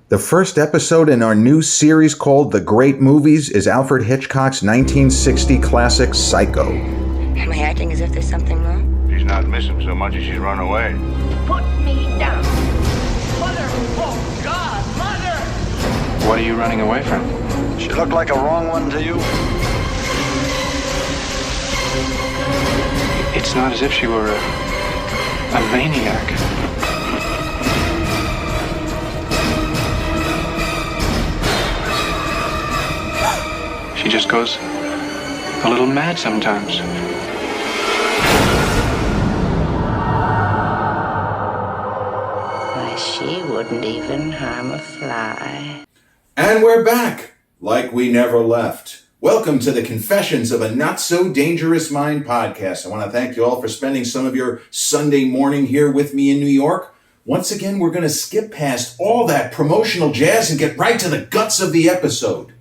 The first episode in our new series called The Great Movies is Alfred Hitchcock's 1960 classic Psycho. Am I acting as if there's something wrong? She's not missing so much as she's run away. Put me down. Mother! Oh, God! Mother! What are you running away from? She looked like a wrong one to you? It's not as if she were a maniac. She just goes a little mad sometimes. Why, she wouldn't even harm a fly. And we're back, like we never left. Welcome to the Confessions of a Not So Dangerous Mind podcast. I want to thank you all for spending some of your Sunday morning here with me in New York. Once again, we're going to skip past all that promotional jazz and get right to the guts of the episode.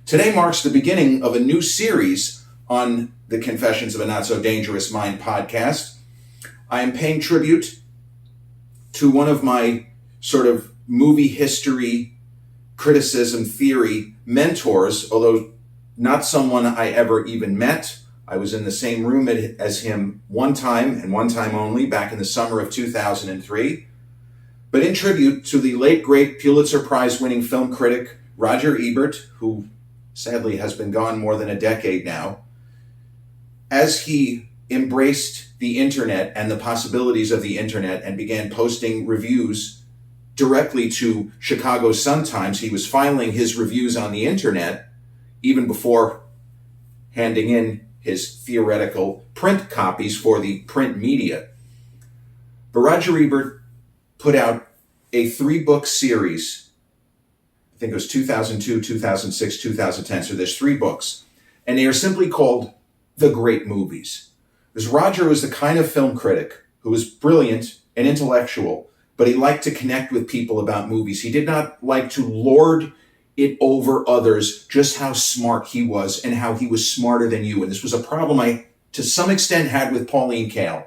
Today marks the beginning of a new series on the Confessions of a Not So Dangerous Mind podcast. I am paying tribute to one of my sort of movie history, criticism, theory mentors, although not someone I ever even met. I was in the same room as him one time and one time only back in the summer of 2003. But in tribute to the late, great Pulitzer Prize-winning film critic Roger Ebert, who sadly has been gone more than a decade now, as he embraced the internet and the possibilities of the internet and began posting reviews directly to Chicago Sun-Times, he was filing his reviews on the internet even before handing in his theoretical print copies for the print media. But Roger Ebert put out a 3-book series. I think it was 2002, 2006, 2010. So there's 3 books. And they are simply called The Great Movies. Because Roger was the kind of film critic who was brilliant and intellectual, but he liked to connect with people about movies. He did not like to lord it over others just how smart he was and how he was smarter than you. And this was a problem I, to some extent, had with Pauline Kael.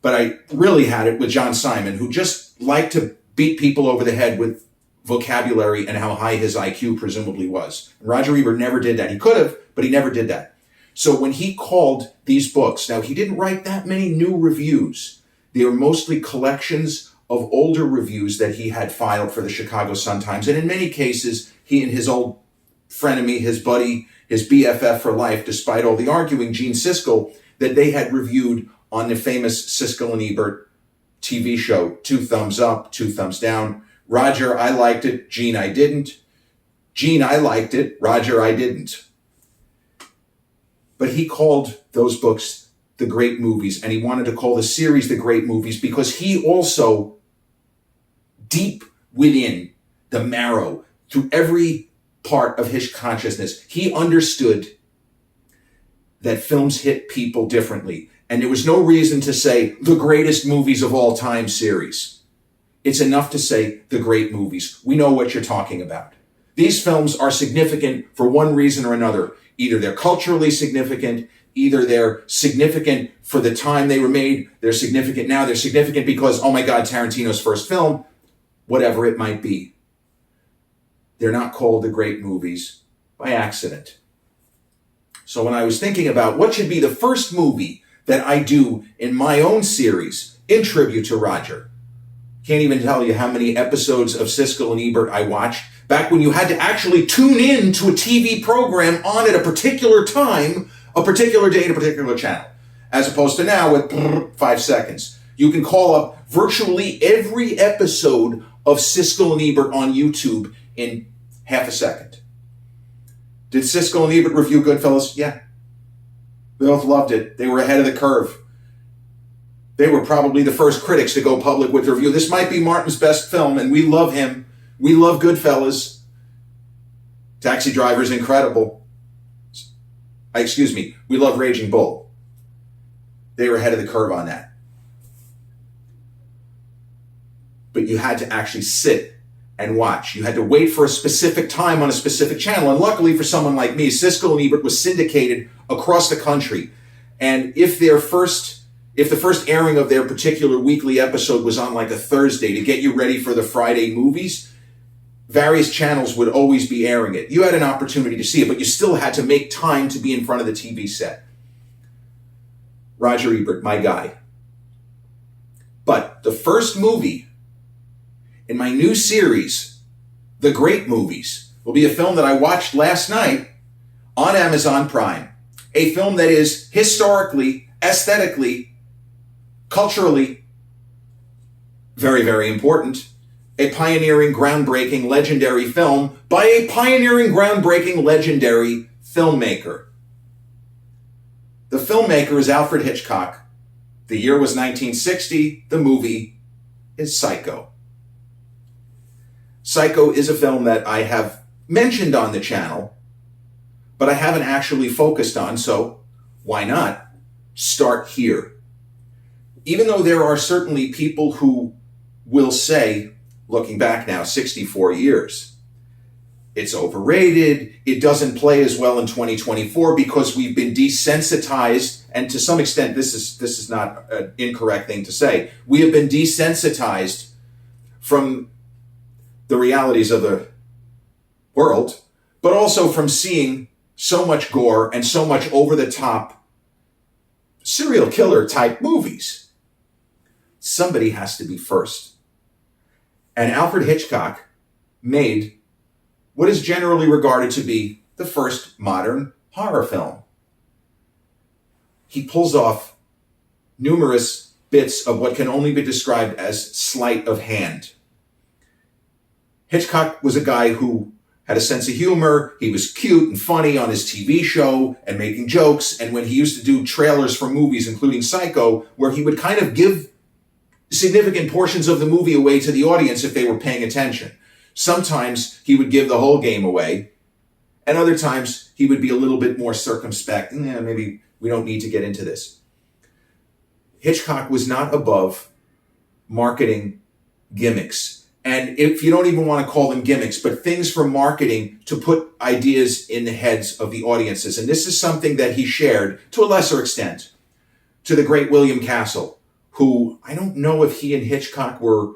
But I really had it with John Simon, who just liked to beat people over the head with vocabulary and how high his IQ presumably was. And Roger Ebert never did that. He could have, but he never did that. So when he called these books, now he didn't write that many new reviews. They were mostly collections of older reviews that he had filed for the Chicago Sun-Times. And in many cases, he and his old frenemy, his buddy, his BFF for life, despite all the arguing, Gene Siskel, that they had reviewed on the famous Siskel and Ebert TV show, 2 thumbs up, 2 thumbs down. Roger, I liked it. Gene, I didn't. Gene, I liked it. Roger, I didn't. But he called those books The Great Movies, and he wanted to call the series The Great Movies because he also, deep within the marrow, through every part of his consciousness, he understood that films hit people differently. And there was no reason to say the greatest movies of all time series. It's enough to say The Great Movies. We know what you're talking about. These films are significant for one reason or another. Either they're culturally significant, either they're significant for the time they were made, they're significant now, they're significant because, oh my God, Tarantino's first film, whatever it might be. They're not called The Great Movies by accident. So when I was thinking about what should be the first movie that I do in my own series in tribute to Roger, can't even tell you how many episodes of Siskel and Ebert I watched back when you had to actually tune in to a TV program on at a particular time, a particular day, and a particular channel, as opposed to now with 5 seconds. You can call up virtually every episode of Siskel and Ebert on YouTube in half a second. Did Siskel and Ebert review Goodfellas? Yeah. They both loved it. They were ahead of the curve. They were probably the first critics to go public with the review. This might be Martin's best film, and we love him. We love Goodfellas. Taxi Driver's incredible. We love Raging Bull. They were ahead of the curve on that. But you had to actually sit and watch. You had to wait for a specific time on a specific channel. And luckily for someone like me, Siskel and Ebert was syndicated across the country. And if the first airing of their particular weekly episode was on like a Thursday to get you ready for the Friday movies, various channels would always be airing it. You had an opportunity to see it, but you still had to make time to be in front of the TV set. Roger Ebert, my guy. But the first movie in my new series, The Great Movies, will be a film that I watched last night on Amazon Prime. A film that is historically, aesthetically, culturally very, very important. A pioneering, groundbreaking, legendary film by a pioneering, groundbreaking, legendary filmmaker. The filmmaker is Alfred Hitchcock. The year was 1960. The movie is Psycho. Psycho is a film that I have mentioned on the channel, but I haven't actually focused on, so why not start here? Even though there are certainly people who will say, looking back now, 64 years, it's overrated, it doesn't play as well in 2024 because we've been desensitized, and to some extent this is not an incorrect thing to say, we have been desensitized from the realities of the world, but also from seeing so much gore and so much over-the-top serial killer type movies. Somebody has to be first. And Alfred Hitchcock made what is generally regarded to be the first modern horror film. He pulls off numerous bits of what can only be described as sleight of hand. Hitchcock was a guy who had a sense of humor. He was cute and funny on his TV show and making jokes. And when he used to do trailers for movies, including Psycho, where he would kind of give significant portions of the movie away to the audience if they were paying attention. Sometimes he would give the whole game away, and other times he would be a little bit more circumspect. Maybe we don't need to get into this. Hitchcock was not above marketing gimmicks. And if you don't even want to call them gimmicks, but things for marketing to put ideas in the heads of the audiences. And this is something that he shared to a lesser extent to the great William Castle, who, I don't know if he and Hitchcock were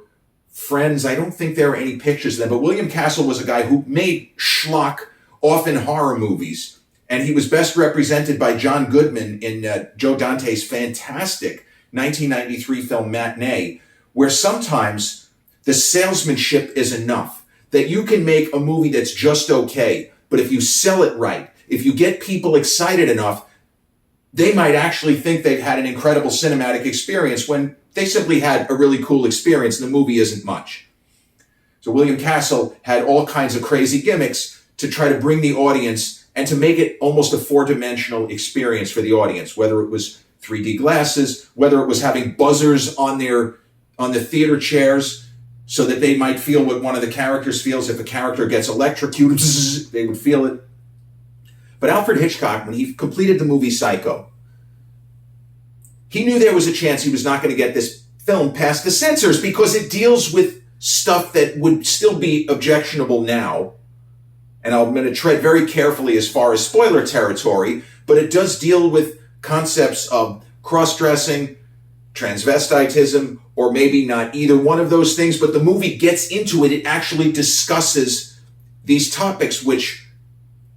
friends. I don't think there are any pictures of them. But William Castle was a guy who made schlock, often horror movies. And he was best represented by John Goodman in Joe Dante's fantastic 1993 film Matinee, where sometimes the salesmanship is enough. That you can make a movie that's just okay, but if you sell it right, if you get people excited enough, they might actually think they've had an incredible cinematic experience when they simply had a really cool experience and the movie isn't much. So William Castle had all kinds of crazy gimmicks to try to bring the audience and to make it almost a four-dimensional experience for the audience, whether it was 3D glasses, whether it was having buzzers on the theater chairs so that they might feel what one of the characters feels. If a character gets electrocuted, they would feel it. But Alfred Hitchcock, when he completed the movie Psycho, he knew there was a chance he was not going to get this film past the censors because it deals with stuff that would still be objectionable now. And I'm going to tread very carefully as far as spoiler territory, but it does deal with concepts of cross-dressing, transvestitism, or maybe not either one of those things, but the movie gets into it. It actually discusses these topics which,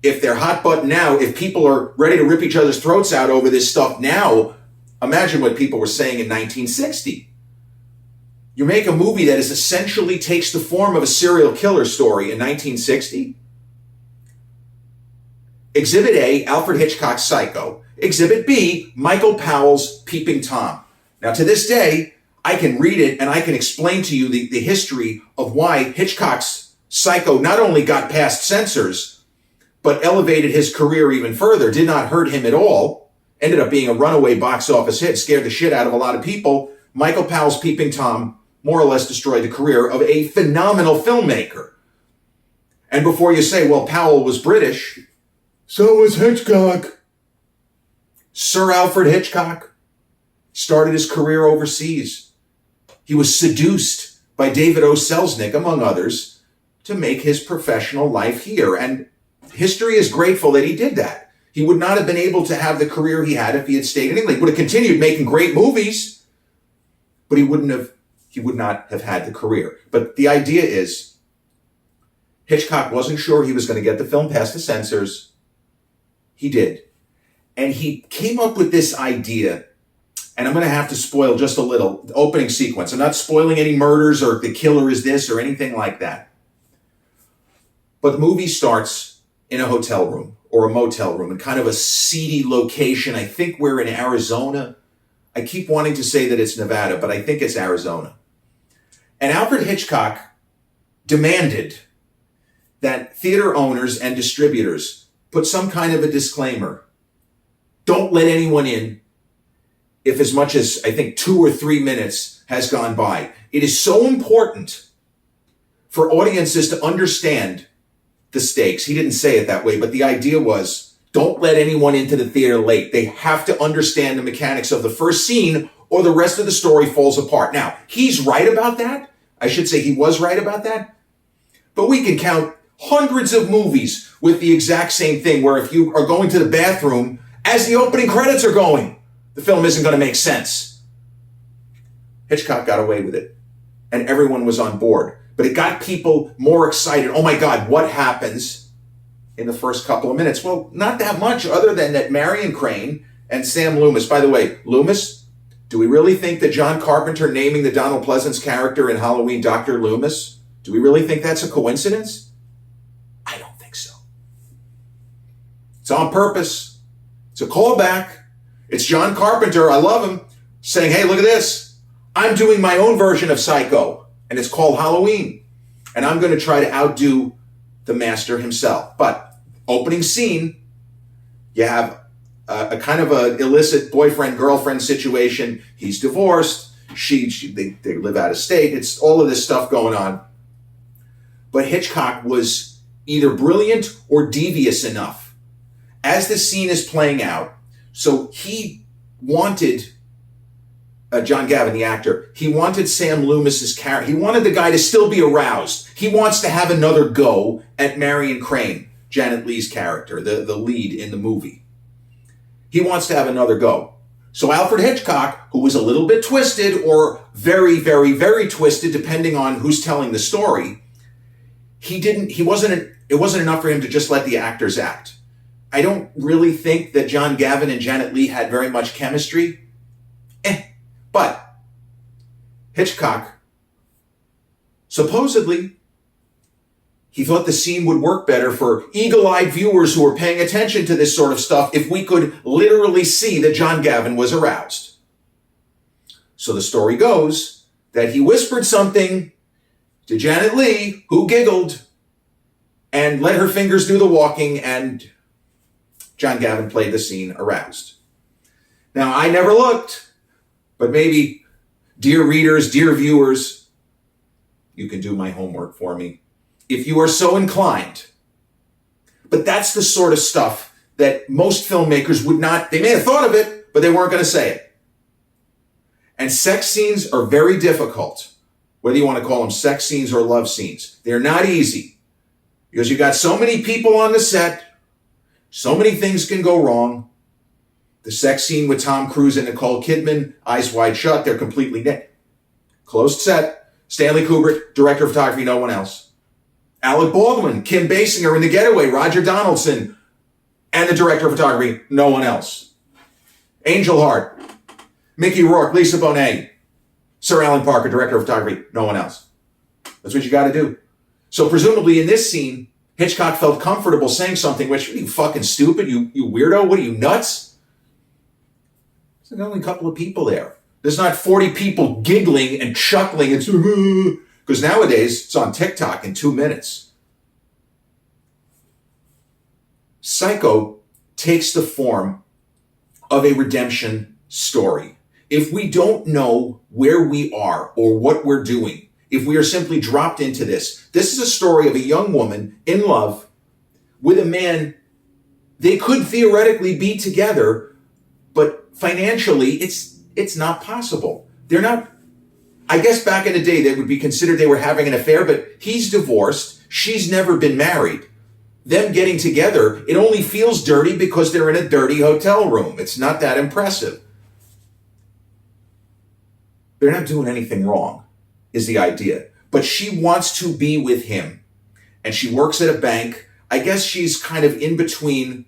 if they're hot button now, if people are ready to rip each other's throats out over this stuff now, imagine what people were saying in 1960. You make a movie that is essentially takes the form of a serial killer story in 1960. Exhibit A, Alfred Hitchcock's Psycho. Exhibit B, Michael Powell's Peeping Tom. Now, to this day, I can read it and I can explain to you the history of why Hitchcock's Psycho not only got past censors, but elevated his career even further, did not hurt him at all, ended up being a runaway box office hit, scared the shit out of a lot of people. Michael Powell's Peeping Tom more or less destroyed the career of a phenomenal filmmaker. And before you say, well, Powell was British, so was Hitchcock. Sir Alfred Hitchcock started his career overseas. He was seduced by David O. Selznick, among others, to make his professional life here. And history is grateful that he did that. He would not have been able to have the career he had if he had stayed in England. He would have continued making great movies, but he would not have had the career. But the idea is, Hitchcock wasn't sure he was going to get the film past the censors. He did. And he came up with this idea, and I'm going to have to spoil just a little, the opening sequence. I'm not spoiling any murders or the killer is this or anything like that. But the movie starts in a hotel room or a motel room in kind of a seedy location. I think we're in Arizona. I keep wanting to say that it's Nevada, but I think it's Arizona. And Alfred Hitchcock demanded that theater owners and distributors put some kind of a disclaimer. Don't let anyone in if as much as, I think, 2 or 3 minutes has gone by. It is so important for audiences to understand the stakes. He didn't say it that way, but the idea was, don't let anyone into the theater late. They have to understand the mechanics of the first scene or the rest of the story falls apart. Now, he's right about that. I should say he was right about that. But we can count hundreds of movies with the exact same thing, where if you are going to the bathroom as the opening credits are going, the film isn't going to make sense. Hitchcock got away with it, and everyone was on board. But it got people more excited. Oh my God, what happens in the first couple of minutes? Well, not that much, other than that Marion Crane and Sam Loomis. By the way, Loomis, do we really think that John Carpenter naming the Donald Pleasance character in Halloween Dr. Loomis, do we really think that's a coincidence? I don't think so. It's on purpose. It's a callback. It's John Carpenter, I love him, saying, hey, look at this. I'm doing my own version of Psycho, and it's called Halloween. And I'm going to try to outdo the master himself. But opening scene, you have a kind of an illicit boyfriend-girlfriend situation. He's divorced. They live out of state. It's all of this stuff going on. But Hitchcock was either brilliant or devious enough as the scene is playing out. So he wanted John Gavin, the actor, he wanted Sam Loomis's character. He wanted the guy to still be aroused. He wants to have another go at Marion Crane, Janet Leigh's character, the lead in the movie. He wants to have another go. So Alfred Hitchcock, who was a little bit twisted or very, very, very twisted, depending on who's telling the story, it wasn't enough for him to just let the actors act. I don't really think that John Gavin and Janet Leigh had very much chemistry. But Hitchcock, supposedly, he thought the scene would work better for eagle-eyed viewers who were paying attention to this sort of stuff if we could literally see that John Gavin was aroused. So the story goes that he whispered something to Janet Leigh, who giggled and let her fingers do the walking, and John Gavin played the scene aroused. Now, I never looked, but maybe, dear readers, dear viewers, you can do my homework for me, if you are so inclined. But that's the sort of stuff that most filmmakers would not, they may have thought of it, but they weren't going to say it. And sex scenes are very difficult, whether you want to call them sex scenes or love scenes. They're not easy, because you got so many people on the set. So many things can go wrong. The sex scene with Tom Cruise and Nicole Kidman, Eyes Wide Shut, they're completely dead. Closed set. Stanley Kubrick, director of photography, no one else. Alec Baldwin, Kim Basinger in The Getaway, Roger Donaldson, and the director of photography, no one else. Angel Heart, Mickey Rourke, Lisa Bonet, Sir Alan Parker, director of photography, no one else. That's what you got to do. So presumably in this scene, Hitchcock felt comfortable saying something, which, are you fucking stupid? You weirdo? What are you, nuts? There's only a couple of people there. There's not 40 people giggling and chuckling. It's because nowadays it's on TikTok in 2 minutes. Psycho takes the form of a redemption story. If we don't know where we are or what we're doing, if we are simply dropped into this is a story of a young woman in love with a man. They could theoretically be together, but financially it's not possible. They're not, I guess back in the day they would be considered they were having an affair, but he's divorced. She's never been married. Them getting together, it only feels dirty because they're in a dirty hotel room. It's not that impressive. They're not doing anything wrong, is the idea. But she wants to be with him. and she works at a bank. I guess she's kind of in between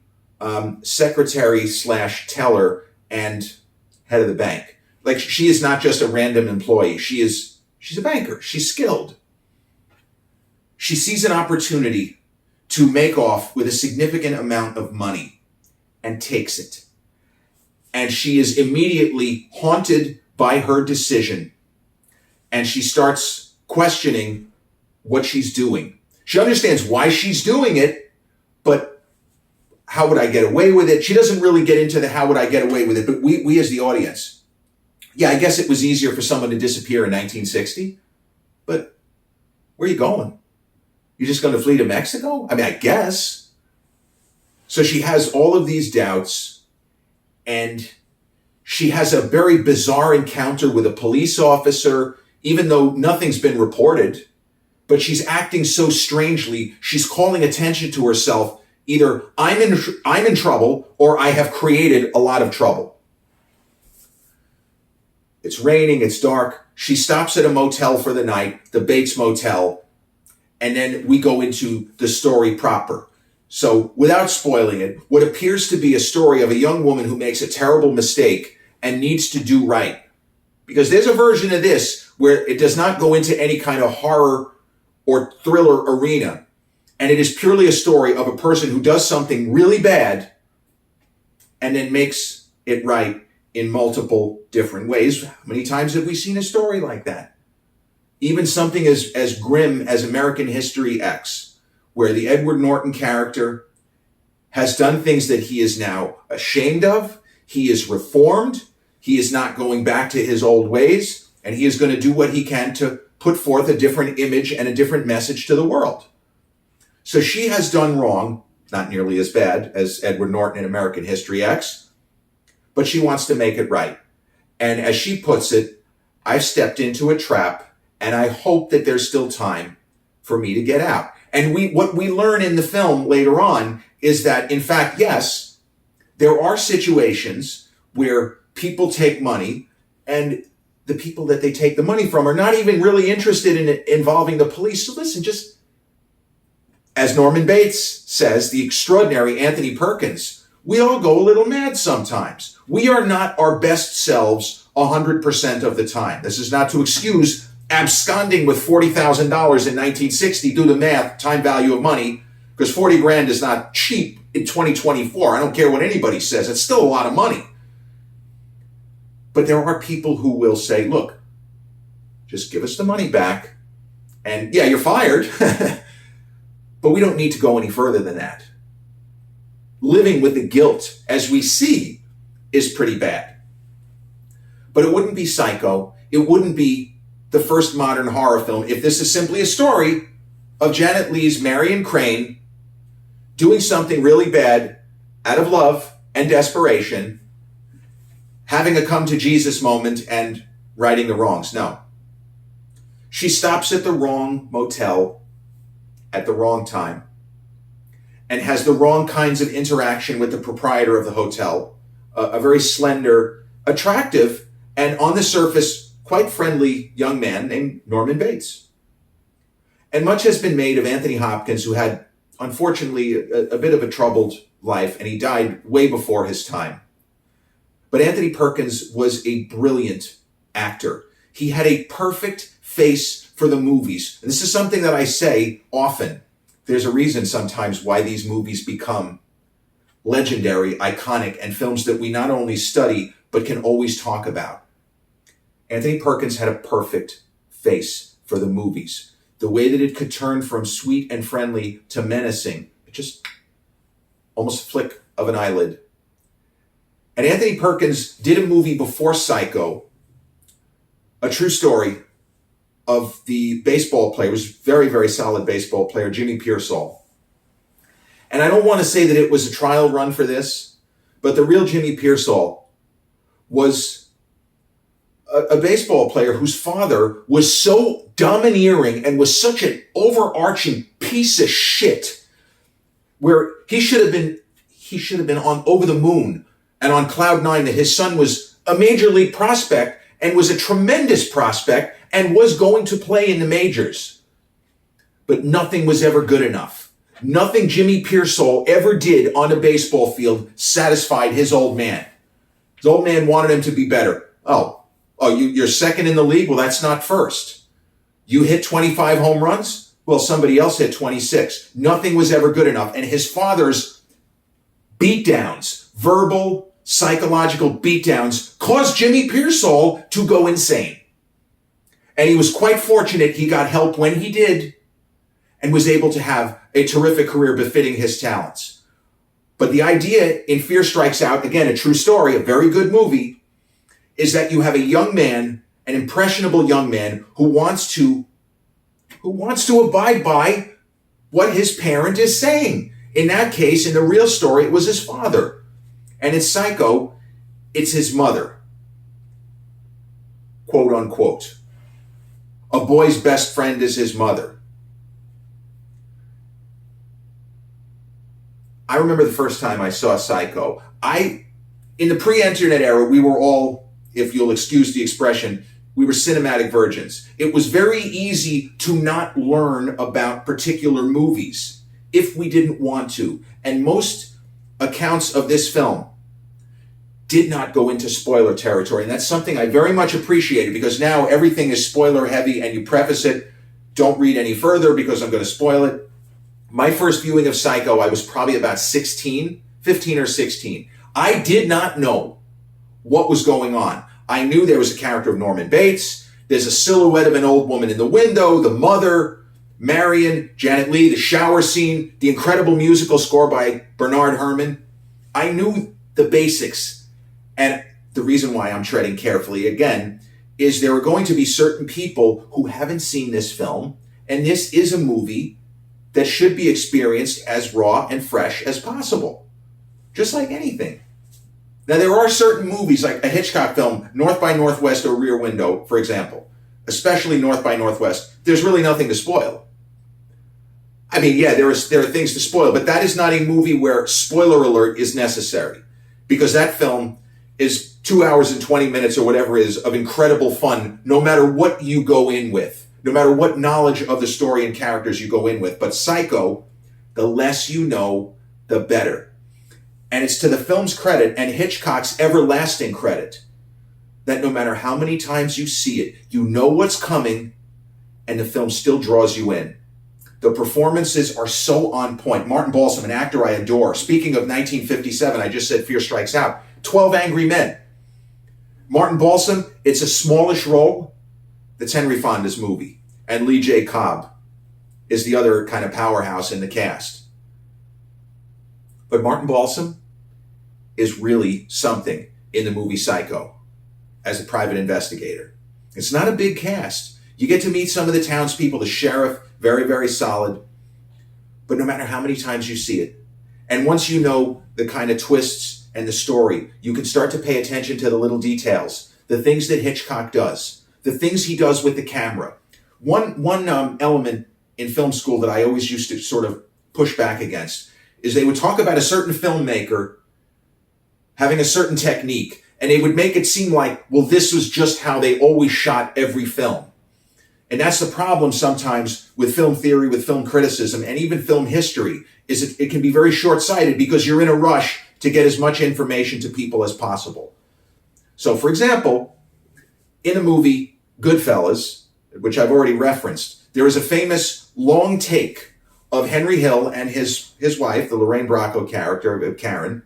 secretary / teller and head of the bank. Like, she is not just a random employee. She's a banker. She's skilled. She sees an opportunity to make off with a significant amount of money and takes it. And she is immediately haunted by her decision. And she starts questioning what she's doing. She understands why she's doing it, but how would I get away with it? She doesn't really get into the how would I get away with it, but we as the audience, yeah, I guess it was easier for someone to disappear in 1960, but where are you going? You're just going to flee to Mexico? I mean, I guess. So she has all of these doubts, and she has a very bizarre encounter with a police officer, even though nothing's been reported, but she's acting so strangely. She's calling attention to herself. Either I'm in trouble, or I have created a lot of trouble. It's raining, it's dark. She stops at a motel for the night, the Bates Motel, and then we go into the story proper. So without spoiling it, what appears to be a story of a young woman who makes a terrible mistake and needs to do right. Because there's a version of this where it does not go into any kind of horror or thriller arena. And it is purely a story of a person who does something really bad and then makes it right in multiple different ways. How many times have we seen a story like that? Even something as grim as American History X, where the Edward Norton character has done things that he is now ashamed of. He is reformed. He is not going back to his old ways, and he is going to do what he can to put forth a different image and a different message to the world. So she has done wrong, not nearly as bad as Edward Norton in American History X, but she wants to make it right. And as she puts it, I've stepped into a trap, and I hope that there's still time for me to get out. And what we learn in the film later on is that, in fact, yes, there are situations where people take money, and the people that they take the money from are not even really interested in involving the police. So listen, just as Norman Bates says, the extraordinary Anthony Perkins, we all go a little mad sometimes. We are not our best selves 100% of the time. This is not to excuse absconding with $40,000 in 1960. Do the math, time value of money, because 40 grand is not cheap in 2024. I don't care what anybody says. It's still a lot of money. But there are people who will say, look, just give us the money back. And yeah, you're fired. But we don't need to go any further than that. Living with the guilt, as we see, is pretty bad. But it wouldn't be Psycho. It wouldn't be the first modern horror film if this is simply a story of Janet Leigh's Marion Crane doing something really bad out of love and desperation, having a come to Jesus moment and righting the wrongs. No. She stops at the wrong motel at the wrong time and has the wrong kinds of interaction with the proprietor of the hotel, a very slender, attractive, and on the surface, quite friendly young man named Norman Bates. And much has been made of Anthony Hopkins, who had, unfortunately, a bit of a troubled life, and he died way before his time. But Anthony Perkins was a brilliant actor. He had a perfect face for the movies. And this is something that I say often. There's a reason sometimes why these movies become legendary, iconic, and films that we not only study, but can always talk about. Anthony Perkins had a perfect face for the movies. The way that it could turn from sweet and friendly to menacing, just almost a flick of an eyelid. And Anthony Perkins did a movie before Psycho, a true story of the baseball player, was a very, very solid baseball player, Jimmy Pearsall. And I don't want to say that it was a trial run for this, but the real Jimmy Pearsall was a baseball player whose father was so domineering and was such an overarching piece of shit, where he should have been on over the moon and on cloud nine, that his son was a major league prospect and was a tremendous prospect and was going to play in the majors. but nothing was ever good enough. Nothing Jimmy Pearsall ever did on a baseball field satisfied his old man. His old man wanted him to be better. You're second in the league? Well, that's not first. You hit 25 home runs? Well, somebody else hit 26. Nothing was ever good enough. And his father's beatdowns, verbal, psychological beatdowns, caused Jimmy Pearsall to go insane. And he was quite fortunate he got help when he did and was able to have a terrific career befitting his talents. But the idea in Fear Strikes Out, again, a true story, a very good movie, is that you have a young man, an impressionable young man who wants to abide by what his parent is saying. In that case, in the real story, it was his father. And in Psycho, it's his mother. Quote unquote. A boy's best friend is his mother. I remember the first time I saw Psycho. In the pre-internet era, we were all, if you'll excuse the expression, we were cinematic virgins. It was very easy to not learn about particular movies if we didn't want to. And most accounts of this film did not go into spoiler territory. And that's something I very much appreciated, because now everything is spoiler heavy and you preface it, don't read any further because I'm going to spoil it. My first viewing of Psycho, I was probably about 15 or 16. I did not know what was going on. I knew there was a character of Norman Bates. There's a silhouette of an old woman in the window, the mother, Marion, Janet Leigh, the shower scene, the incredible musical score by Bernard Herrmann. I knew the basics. And the reason why I'm treading carefully again is there are going to be certain people who haven't seen this film, and this is a movie that should be experienced as raw and fresh as possible. Just like anything. Now, there are certain movies, like a Hitchcock film, North by Northwest or Rear Window, for example, especially North by Northwest, there's really nothing to spoil. I mean, yeah, there are things to spoil, but that is not a movie where spoiler alert is necessary, because that film is 2 hours and 20 minutes or whatever it is of incredible fun, no matter what you go in with. No matter what knowledge of the story and characters you go in with. But Psycho, the less you know, the better. And it's to the film's credit and Hitchcock's everlasting credit that no matter how many times you see it, you know what's coming and the film still draws you in. The performances are so on point. Martin Balsam, an actor I adore. Speaking of 1957, I just said Fear Strikes Out. 12 Angry Men. Martin Balsam, it's a smallish role. That's Henry Fonda's movie. And Lee J. Cobb is the other kind of powerhouse in the cast. But Martin Balsam is really something in the movie Psycho as a private investigator. It's not a big cast. You get to meet some of the townspeople, the sheriff, very, very solid. But no matter how many times you see it, and once you know the kind of twists and the story, you can start to pay attention to the little details, the things that Hitchcock does. The things he does with the camera. One element in film school that I always used to sort of push back against is they would talk about a certain filmmaker having a certain technique, and they would make it seem like, well, this was just how they always shot every film. And that's the problem sometimes with film theory, with film criticism, and even film history, is it can be very short-sighted because you're in a rush to get as much information to people as possible. So, for example, in the movie Goodfellas, which I've already referenced, there is a famous long take of Henry Hill and his wife, the Lorraine Bracco character, Karen,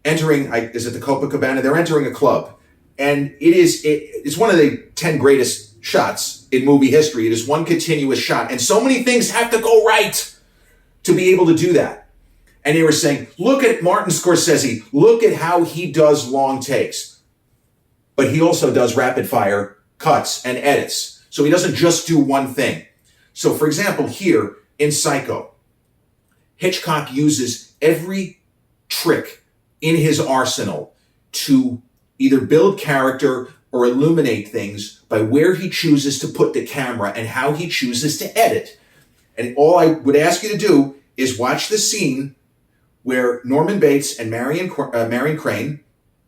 entering, is it the Copacabana? They're entering a club. And it's one of the 10 greatest shots in movie history. It is one continuous shot. And so many things have to go right to be able to do that. And they were saying, look at Martin Scorsese. Look at how he does long takes. But he also does rapid fire cuts and edits. So he doesn't just do one thing. So for example, here in Psycho, Hitchcock uses every trick in his arsenal to either build character or illuminate things by where he chooses to put the camera and how he chooses to edit. And all I would ask you to do is watch the scene where Norman Bates and Marion Crane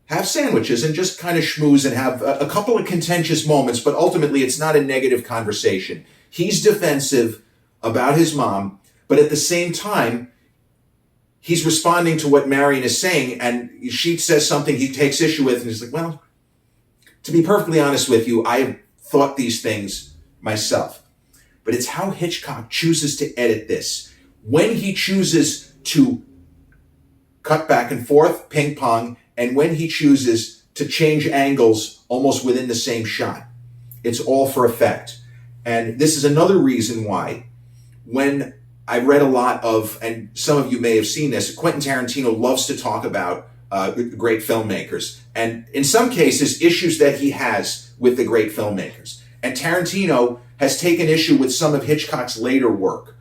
have sandwiches and just kind of schmooze and have a couple of contentious moments, but ultimately it's not a negative conversation. He's defensive about his mom, but at the same time, he's responding to what Marion is saying, and she says something he takes issue with, and he's like, well, to be perfectly honest with you, I've thought these things myself. But it's how Hitchcock chooses to edit this. When he chooses to cut back and forth, ping pong, and when he chooses to change angles almost within the same shot. It's all for effect. And this is another reason why, when I read a lot of, and some of you may have seen this, Quentin Tarantino loves to talk about great filmmakers, and in some cases, issues that he has with the great filmmakers. And Tarantino has taken issue with some of Hitchcock's later work,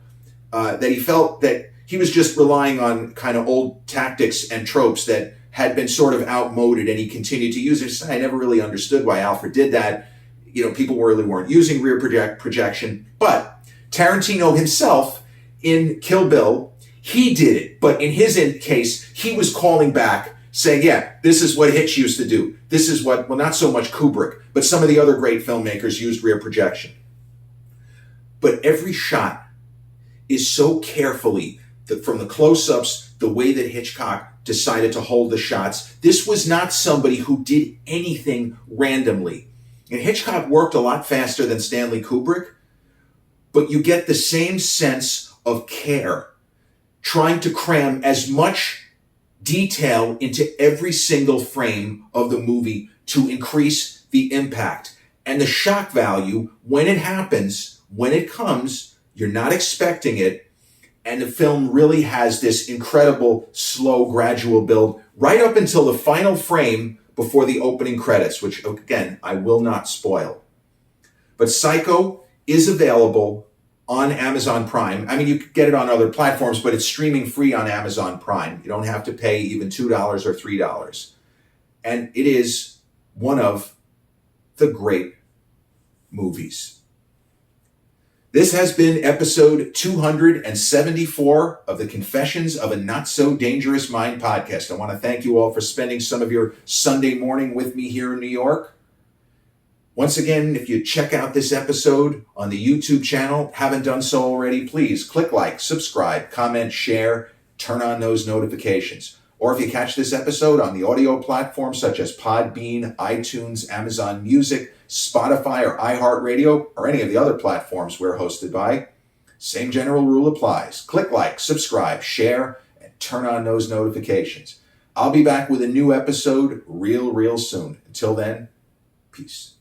that he felt that he was just relying on kind of old tactics and tropes that had been sort of outmoded, and he continued to use it. I never really understood why Alfred did that. You know, people really weren't using rear projection, but Tarantino himself in Kill Bill, he did it. But in his case, he was calling back, saying, yeah, this is what Hitch used to do. This is what, well, not so much Kubrick, but some of the other great filmmakers used rear projection. But every shot is so carefully, from the close-ups, the way that Hitchcock decided to hold the shots. This was not somebody who did anything randomly. And Hitchcock worked a lot faster than Stanley Kubrick, but you get the same sense of care, trying to cram as much detail into every single frame of the movie to increase the impact. And the shock value, when it happens, when it comes, you're not expecting it. And the film really has this incredible, slow, gradual build right up until the final frame before the opening credits, which, again, I will not spoil. But Psycho is available on Amazon Prime. I mean, you could get it on other platforms, but it's streaming free on Amazon Prime. You don't have to pay even $2 or $3. And it is one of the great movies. This has been episode 274 of the Confessions of a Not So Dangerous Mind podcast. I want to thank you all for spending some of your Sunday morning with me here in New York. Once again, if you check out this episode on the YouTube channel, haven't done so already, please click like, subscribe, comment, share, turn on those notifications. Or if you catch this episode on the audio platforms such as Podbean, iTunes, Amazon Music, Spotify, or iHeartRadio, or any of the other platforms we're hosted by, same general rule applies. Click like, subscribe, share, and turn on those notifications. I'll be back with a new episode real soon. Until then, peace.